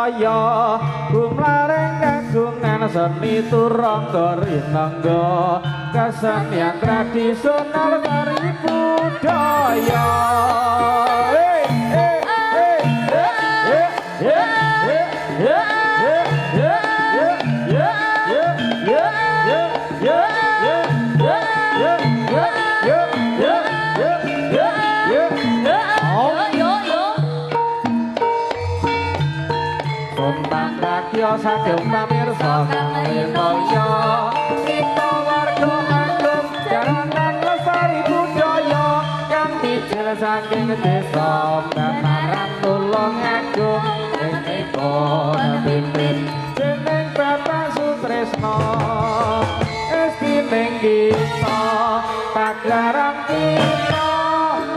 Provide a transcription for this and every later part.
budaya kumlareng kagungan seni turangga rinangga kesenian tradisional dari budaya saking pamirsa kang rinoyo kita warga agung jaranan lestari budaya kang dijil saking desa Banaran Tulung Agung ing pimpin jeneng Bapak Sutresno estining kita Paglarang kita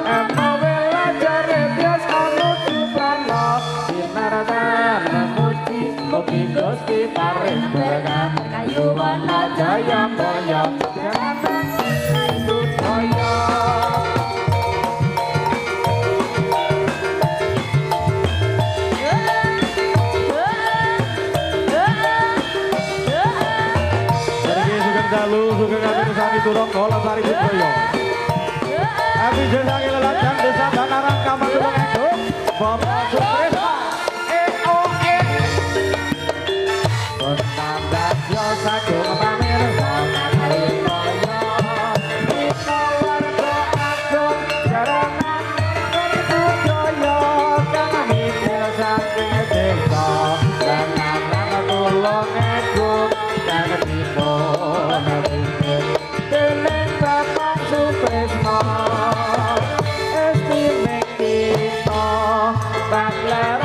emo belajar tias anu suprana sinaratan Kopi Gusti paring berkah kayu warna jaya boyo jangan budaya Jadi sugeng dalu sugeng atur sami turun kala sari budaya Abi jenenge lelajan desa Banaran Kamar Tulung Agung Bapak Sutresno saking pamirsa kang rinoyo kita warga agung jaranan budaya kang dijil saking desa Banaran Tulung Agung kang dipunpimpin dening Bapak Sutresno estining kita Paglarang